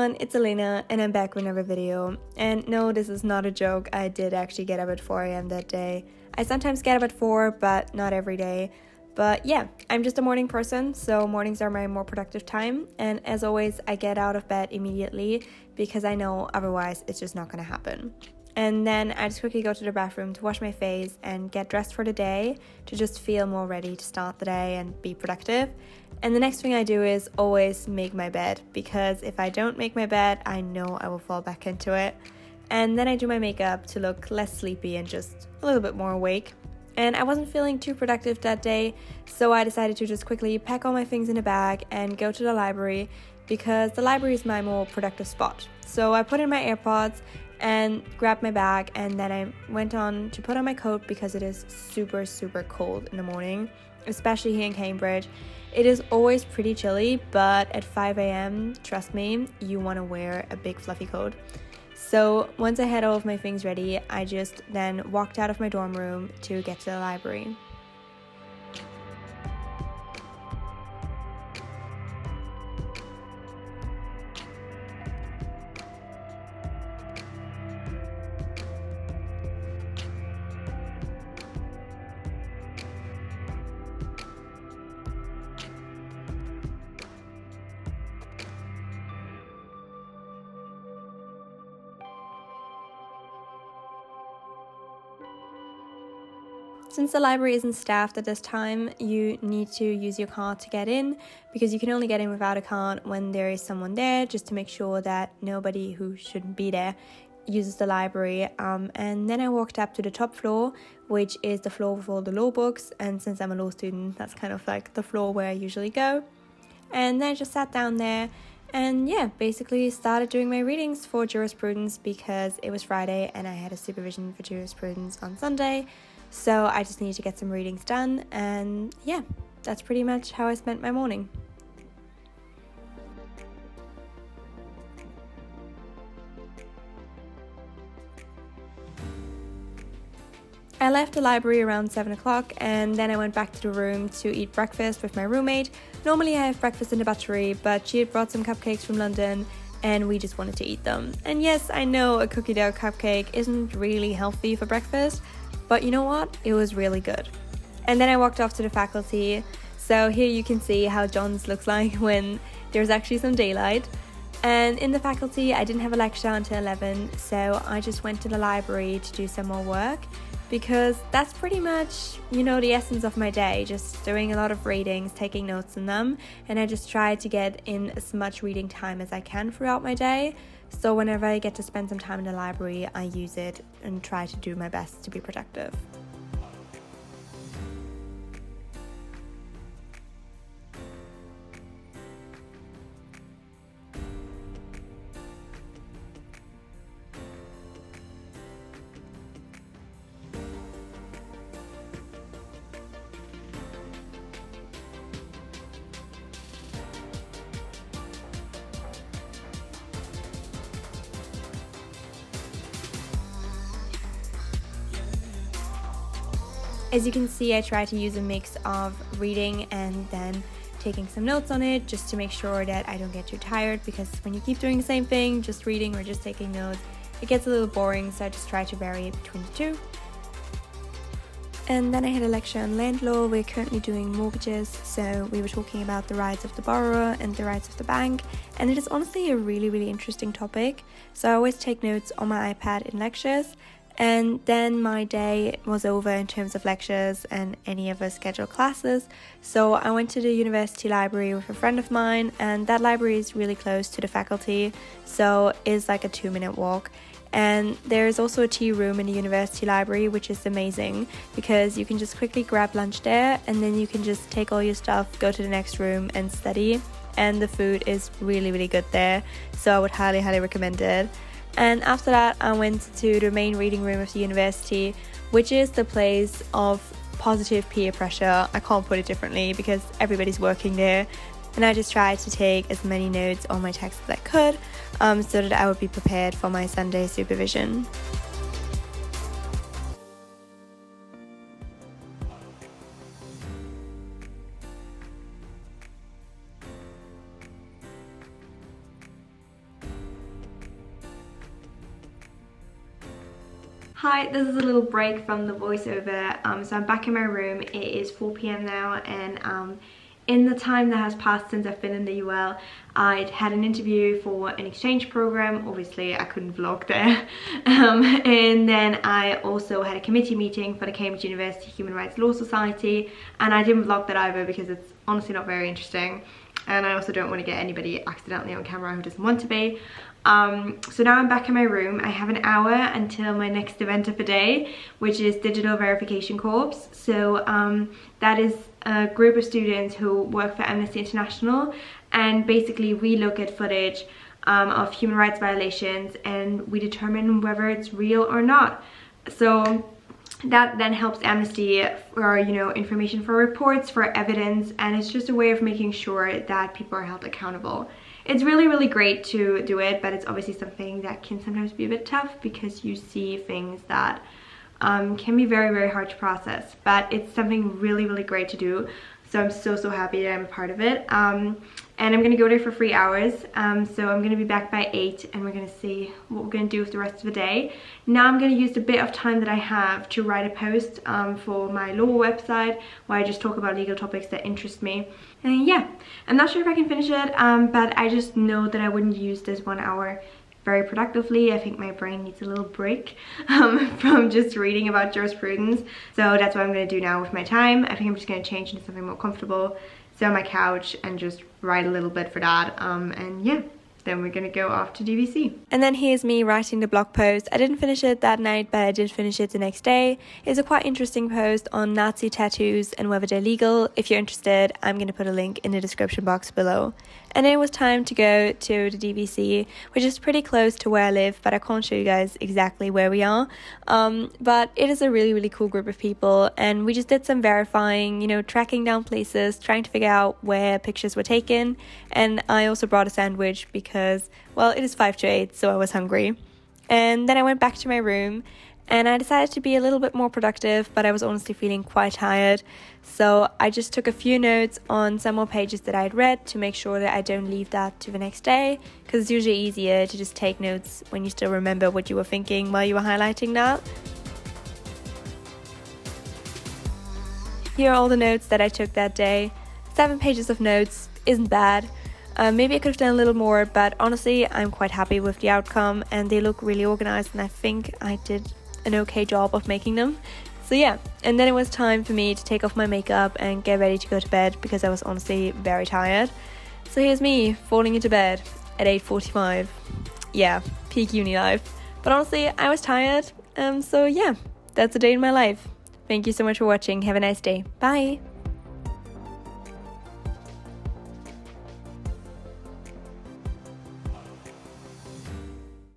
everyone, it's Elena and I'm back with another video. And no, this is not a joke, I did actually get up at 4 a.m. that day. I sometimes get up at 4, but not every day. But yeah, I'm just a morning person, so mornings are my more productive time. And as always, I get out of bed immediately because I know otherwise it's just not gonna happen. And then I just quickly go to the bathroom to wash my face and get dressed for the day to just feel more ready to start the day and be productive. And the next thing I do is always make my bed, because if I don't make my bed, I know I will fall back into it. And then I do my makeup to look less sleepy and just a little bit more awake. And I wasn't feeling too productive that day, so I decided to just quickly pack all my things in a bag and go to the library, because the library is my more productive spot. So I put in my AirPods and grabbed my bag, and then I went on to put on my coat because it is super cold in the morning, especially here in Cambridge. It is always pretty chilly, but at 5 a.m, trust me, you want to wear a big fluffy coat. So once I had all of my things ready, I just then walked out of my dorm room to get to the library. Since the library isn't staffed at this time, you need to use your card to get in, because you can only get in without a card when there is someone there, just to make sure that nobody who shouldn't be there uses the library. And then I walked up to the top floor, which is the floor with all the law books, and since I'm a law student, that's kind of like the floor where I usually go. And then I just sat down there and basically started doing my readings for jurisprudence, because it was Friday and I had a supervision for jurisprudence on Sunday. So I just needed to get some readings done, and that's pretty much how I spent my morning. I left the library around 7 o'clock, and then I went back to the room to eat breakfast with my roommate. Normally I have breakfast in the buttery, but she had brought some cupcakes from London and we just wanted to eat them. And yes, I know a cookie dough cupcake isn't really healthy for breakfast, but you know what? It was really good. And then I walked off to the faculty. So here you can see how John's looks like when there's actually some daylight. And in the faculty, I didn't have a lecture until 11, so I just went to the library to do some more work, because that's pretty much, the essence of my day, just doing a lot of readings, taking notes in them, and I just try to get in as much reading time as I can throughout my day. So whenever I get to spend some time in the library, I use it and try to do my best to be productive. As you can see, I try to use a mix of reading and then taking some notes on it, just to make sure that I don't get too tired, because when you keep doing the same thing, just reading or just taking notes, it gets a little boring, so I just try to vary between the two. And then I had a lecture on land law. We're currently doing mortgages, so we were talking about the rights of the borrower and the rights of the bank, and it is honestly a really interesting topic. So I always take notes on my iPad in lectures. And then my day was over in terms of lectures and any other scheduled classes. So I went to the university library with a friend of mine, and that library is really close to the faculty, so it's like a 2-minute walk. And there's also a tea room in the university library, which is amazing, because you can just quickly grab lunch there, and then you can just take all your stuff, go to the next room and study. And the food is really good there, so I would highly recommend it. And after that, I went to the main reading room of the university, which is the place of positive peer pressure. I can't put it differently, because everybody's working there. And I just tried to take as many notes on my text as I could, so that I would be prepared for my Sunday supervision. Hi, this is a little break from the voiceover. So I'm back in my room. It is 4 p.m. now, and in the time that has passed since I've been in the UL, I'd had an interview for an exchange program. Obviously, I couldn't vlog there. And then I also had a committee meeting for the Cambridge University Human Rights Law Society, and I didn't vlog that either because it's honestly not very interesting. And I also don't want to get anybody accidentally on camera who doesn't want to be. So now I'm back in my room. I have an hour until my next event of the day, which is Digital Verification Corps. So that is a group of students who work for Amnesty International, and basically we look at footage of human rights violations and we determine whether it's real or not. So that then helps Amnesty for, you know, information for reports, for evidence, and it's just a way of making sure that people are held accountable. It's really, really great to do it, but it's obviously something that can sometimes be a bit tough because you see things that can be very, very hard to process. But it's something really, really great to do. So I'm so happy that I'm a part of it. And I'm gonna go there for 3 hours. So I'm gonna be back by 8 and we're gonna see what we're gonna do with the rest of the day. Now I'm gonna use the bit of time that I have to write a post for my law website where I just talk about legal topics that interest me. And yeah, I'm not sure if I can finish it, but I just know that I wouldn't use this 1 hour very productively. I think my brain needs a little break from just reading about jurisprudence. So that's what I'm going to do now with my time. I think I'm just going to change into something more comfortable, sit on my couch and just write a little bit for that. And yeah, then we're gonna go off to DVC. And then here's me writing the blog post. I didn't finish it that night, but I did finish it the next day. It's a quite interesting post on Nazi tattoos and whether they're legal. If you're interested, I'm gonna put a link in the description box below. And then it was time to go to the DVC, which is pretty close to where I live, but I can't show you guys exactly where we are. But it is a really, really cool group of people, and we just did some verifying, you know, tracking down places, trying to figure out where pictures were taken. And I also brought a sandwich because, well, it is 5 to 8, so I was hungry. And then I went back to my room and I decided to be a little bit more productive, but I was honestly feeling quite tired. So I just took a few notes on some more pages that I had read to make sure that I don't leave that to the next day, because it's usually easier to just take notes when you still remember what you were thinking while you were highlighting that. Here are all the notes that I took that day. 7 pages of notes isn't bad. Maybe I could have done a little more, but honestly, I'm quite happy with the outcome and they look really organized, and I think I did an okay job of making them. So yeah, and then it was time for me to take off my makeup and get ready to go to bed because I was honestly very tired. So here's me falling into bed at 8:45. Yeah, peak uni life. But honestly, I was tired. So yeah, that's a day in my life. Thank you so much for watching. Have a nice day. Bye.